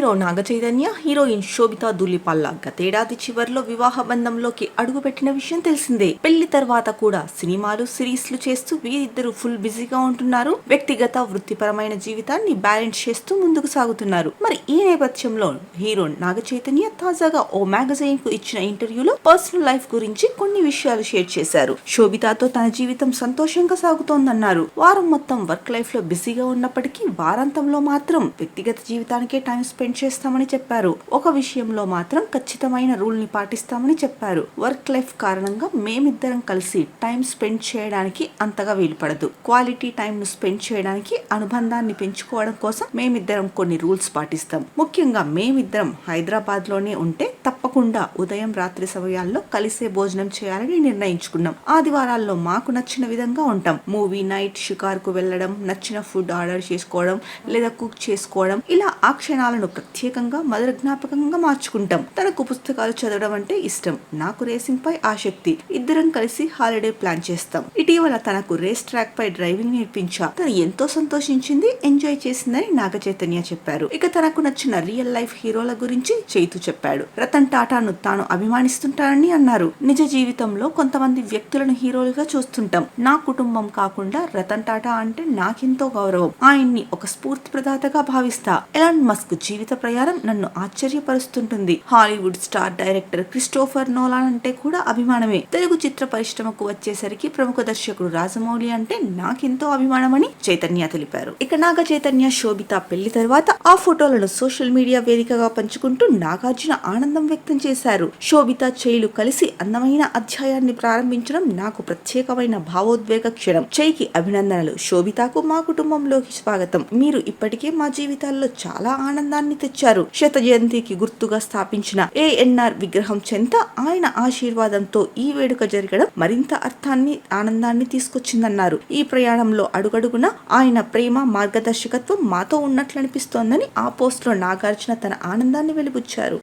Hero Naga Chaitanya, heroine శోభిత ధూళిపాల్ల గతేడాది చివర్లో వివాహ బంధంలోకి అడుగుపెట్టిన విషయం తెలిసిందే. పెళ్లి తర్వాత కూడా సినిమాలు, సిరీస్లు చేస్తూ వీరిద్దరూ ఫుల్ బిజీగా ఉంటున్నారు. వ్యక్తిగత, వృత్తిపరమైన జీవితాన్ని బ్యాలెన్స్ చేస్తూ ముందుకు సాగుతున్నారు. మరి ఈ నేపథ్యంలో హీరో నాగ చైతన్య తాజాగా ఓ మ్యాగజైన్ కు ఇచ్చిన ఇంటర్వ్యూలో పర్సనల్ లైఫ్ గురించి కొన్ని విషయాలు షేర్ చేశారు. శోభితతో తన జీవితం సంతోషంగా సాగుతోందన్నారు. వారం మొత్తం వర్క్ లైఫ్ లో బిజీగా ఉన్నప్పటికీ వారాంతంలో మాత్రం వ్యక్తిగత జీవితానికే టైం స్పెండ్ చేస్తామని చెప్పారు. ఒక విషయంలో మాత్రం ఖచ్చితమైన రూల్ ని పాటిస్తామని చెప్పారు. వర్క్ లైఫ్ కారణంగా మేమిద్దరం కలిసి టైం స్పెండ్ చేయడానికి అంతగా వీలుపడదు. క్వాలిటీ టైం ను స్పెండ్ చేయడానికి, అనుబంధాన్ని పెంచుకోవడం కోసం మేమిద్దరం కొన్ని రూల్స్ పాటిస్తాం. ముఖ్యంగా మేమిద్దరం హైదరాబాద్ లోనే ఉంటే తప్పకుండా ఉదయం, రాత్రి సమయాల్లో కలిసే భోజనం చేయాలని నిర్ణయించుకున్నాం. ఆదివారాల్లో మాకు నచ్చిన విధంగా ఉంటాం. మూవీ నైట్, షికార్కు వెళ్లడం, నచ్చిన ఫుడ్ ఆర్డర్ చేసుకోవడం లేదా కుక్ చేసుకోవడం, ఇలా ఆ క్షణాలను ప్రత్యేకంగా మధుర జ్ఞాపకంగా మార్చుకుంటాం. తనకు పుస్తకాలు చదవడం అంటే ఇష్టం, నాకు రేసింగ్ పై ఆసక్తి. ఇద్దరం కలిసి హాలిడే ప్లాన్ చేస్తాం. ఇటీవల తనకు రేస్ ట్రాక్ పై డ్రైవింగ్ నేర్పించా. తను ఎంతో సంతోషించింది, ఎంజాయ్ చేసిందని నాగ చైతన్య చెప్పారు. ఇక తనకు నచ్చిన రియల్ లైఫ్ హీరోల గురించి చైతు చెప్పాడు. రతన్ టాటాను తాను అభిమానిస్తుంటానని అన్నారు. నిజ జీవితంలో కొంతమంది వ్యక్తులను హీరోలుగా చూస్తుంటాం. నా కుటుంబం కాకుండా రతన్ టాటా అంటే నాకెంతో గౌరవం. ఆయన్ని ఒక స్ఫూర్తి ప్రదాతగా భావిస్తా. ఎలాన్ మస్క్ జీవిత ప్రయాణం నన్ను ఆశ్చర్యపరుస్తుంటుంది. Hollywood star director Christopher Nolan అంటే కూడా అభిమానమే. తెలుగు చిత్ర పరిశ్రమకు వచ్చేసరికి ప్రముఖ దర్శకుడు రాజమౌళి అంటే నాకెంతో అభిమానమని చైతన్య తెలిపారు. ఇక నాగ చైతన్య, శోభిత పెళ్లి తర్వాత ఆ ఫోటోలను సోషల్ మీడియా వేదికగా పంచుకుంటూ నాగార్జున ఆనందం వ్యక్తం చేశారు. శోభిత, చైలు కలిసి అందమైన అధ్యాయాన్ని ప్రారంభించడం నాకు ప్రత్యేకమైన భావోద్వేగ క్షణం. చైకి అభినందనలు, శోభితకు మా కుటుంబంలోకి స్వాగతం. మీరు ఇప్పటికే మా జీవితాల్లో చాలా ఆనందాన్ని తెచ్చారు. శత జయంతికి గుర్తుగా స్థాపించిన ఏఎన్ఆర్ విగ్రహం చెంత ఆయన ఆశీర్వాదంతో ఈ వేడుక జరగడం మరింత అర్థాన్ని, ఆనందాన్ని తీసుకొచ్చిందన్నారు. ఈ ప్రయాణంలో అడుగడుగున ఆయన ప్రేమ, మార్గదర్శకత్వం మాతో ఉన్నట్లనిపిస్తోందని ఆ పోస్ట్ లో నాగార్జున తన ఆనందాన్ని వెలిబుచ్చారు.